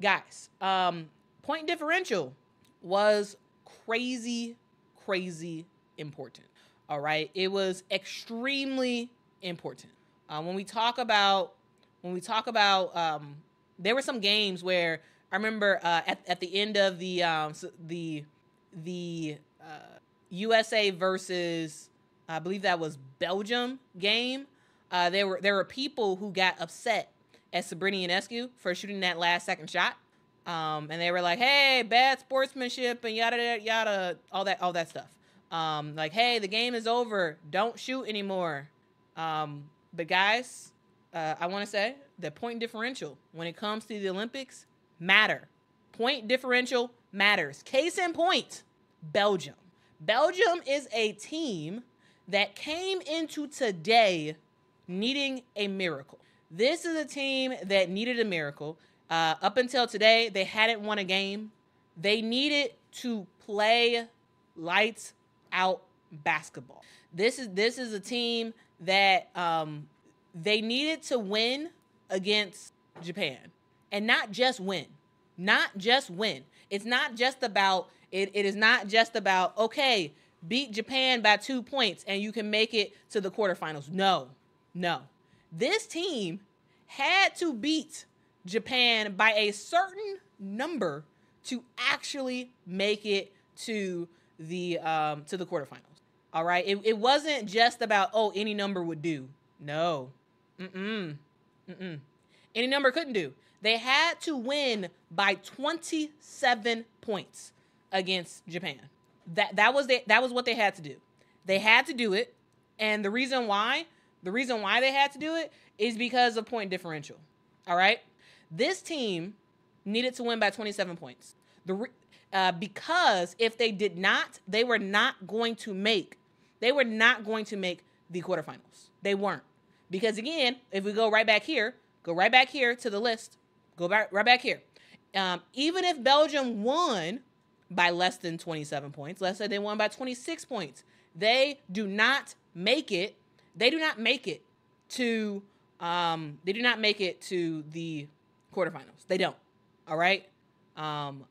guys, point differential was crazy important. All right. It was extremely important. When we talk about, there were some games where I remember at the end of the USA versus, I believe that was Belgium game. There were people who got upset at Sabrina Ionescu for shooting that last second shot. And they were like, "Hey, bad sportsmanship and yada yada, all that stuff." Like, "Hey, the game is over. Don't shoot anymore." But guys, I want to say that point differential when it comes to the Olympics matter. Point differential matters. Case in point, Belgium. Belgium is a team that came into today needing a miracle. This is a team that needed a miracle. Up until today, they hadn't won a game. They needed to play lights out basketball. This is a team that they needed to win against Japan, and not just win. Not just win. It's not just about it is not just about, okay, beat Japan by 2 points and you can make it to the quarterfinals. No. This team had to beat Japan by a certain number to actually make it to the quarterfinals. All right. It wasn't just about, oh, any number would do. No. Any number couldn't do. They had to win by 27 points against Japan. That was what they had to do. They had to do it, and the reason why they had to do it is because of point differential. All right, this team needed to win by 27 points. Because if they did not, they were not going to make the quarterfinals. They weren't. Because again, if we go right back here to the list, right back here. Even if Belgium won by less than 27 points, let's say they won by 26 points, they do not make it. They do not make it to the quarterfinals. They don't. All right.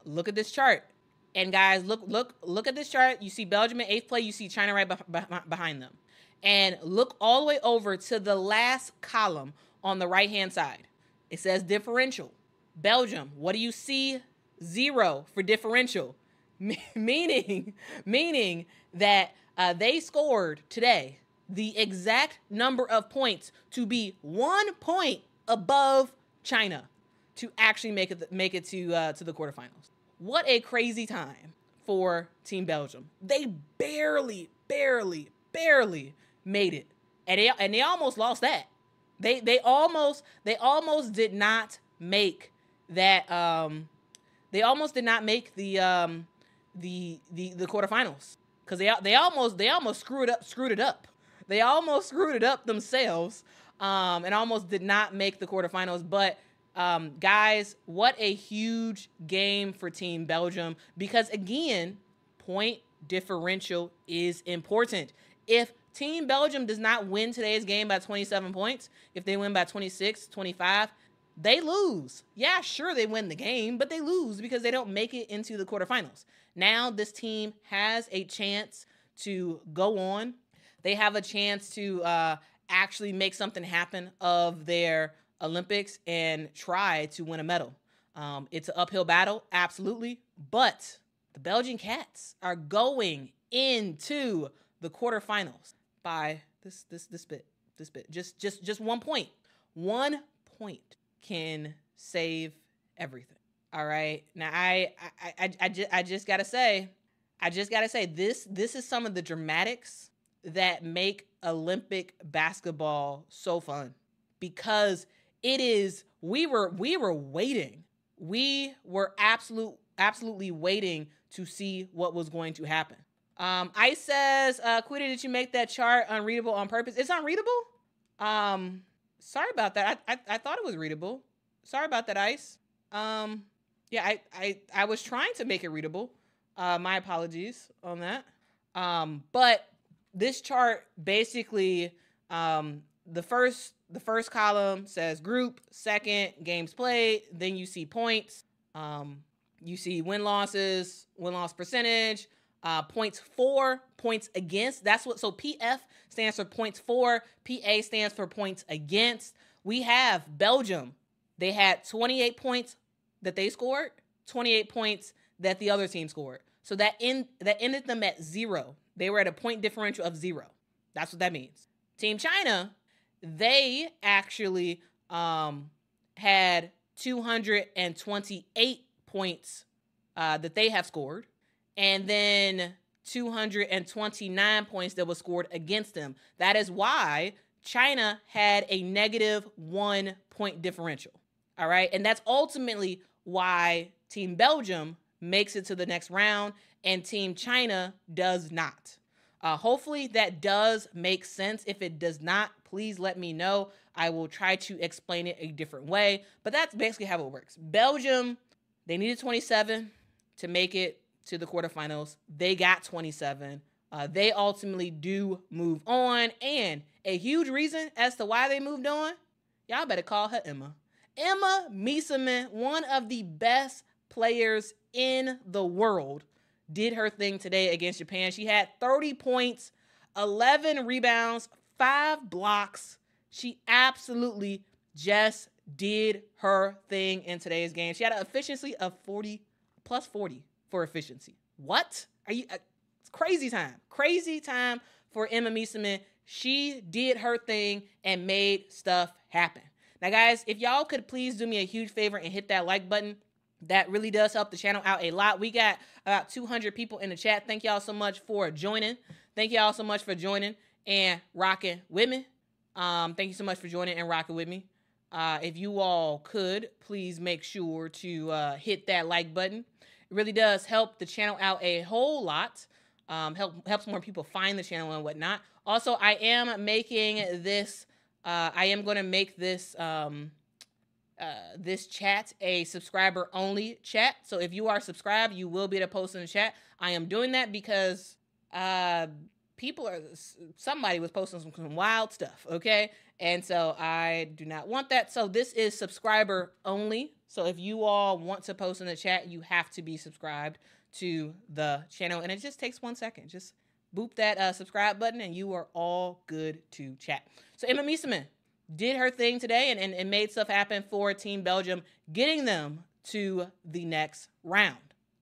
Look at this chart. And guys, look at this chart. You see Belgium in 8th place. You see China right behind them. And look all the way over to the last column on the right-hand side. It says differential. Belgium, what do you see? 0 for differential. Meaning that they scored today the exact number of points to be 1 point above China to actually make it to the quarterfinals. What a crazy time for Team Belgium. They barely made it, and they almost lost that. They almost did not make that. They almost did not make the quarterfinals because they almost screwed it up. They almost screwed it up themselves, and almost did not make the quarterfinals. But guys, what a huge game for Team Belgium, because again, point differential is important. If Team Belgium does not win today's game by 27 points, if they win by 26, 25, they lose. Yeah, sure, they win the game, but they lose because they don't make it into the quarterfinals. Now this team has a chance to go on. They have a chance to actually make something happen of their Olympics and try to win a medal. It's an uphill battle, absolutely, but the Belgian Cats are going into the quarterfinals by this bit. Just 1 point. 1 point can save everything. All right. Now I just gotta say, this is some of the dramatics that make Olympic basketball so fun, because it is, we were waiting. We were absolutely waiting to see what was going to happen. Ice says, Quita, did you make that chart unreadable on purpose? It's unreadable? Sorry about that. I thought it was readable. Sorry about that, Ice. Yeah, I was trying to make it readable. My apologies on that. But this chart basically, the first column says group, second games played, then you see points, You see win-loss percentage, points for, points against. That's what, so PF stands for points for, PA stands for points against. We have Belgium. They had 28 points that they scored, 28 points that the other team scored. So that ended them at 0. They were at a point differential of 0. That's what that means. Team China, they actually had 228 points that they have scored, and then 229 points that was scored against them. That is why China had a negative 1 point differential. All right. And that's ultimately why Team Belgium makes it to the next round and Team China does not. Hopefully that does make sense. If it does not, please let me know. I will try to explain it a different way. But that's basically how it works. Belgium, they needed 27 to make it to the quarterfinals. They got 27. They ultimately do move on. And a huge reason as to why they moved on, y'all better call her Emma. Emma Miesemann, one of the best players in the world, did her thing today against Japan. She had 30 points, 11 rebounds, 5 blocks. She absolutely just did her thing in today's game. She had an efficiency of 40, plus 40 for efficiency. What? It's crazy time. Crazy time for Emma Miesemann. She did her thing and made stuff happen. Now, guys, if y'all could please do me a huge favor and hit that like button. That really does help the channel out a lot. We got about 200 people in the chat. Thank y'all so much for joining. Thank y'all so much for joining and rocking with me. Thank you so much for joining and rocking with me. If you all could, please make sure to hit that like button. It really does help the channel out a whole lot. Helps more people find the channel and whatnot. Also, I am making this, I am going to make this, this chat a subscriber only chat. So if you are subscribed, you will be able to post in the chat. I am doing that because somebody was posting some wild stuff, okay? And so I do not want that. So this is subscriber only. So if you all want to post in the chat, you have to be subscribed to the channel. And it just takes 1 second. Just boop that subscribe button and you are all good to chat. So Emma Miesemann did her thing today and made stuff happen for Team Belgium, getting them to the next round.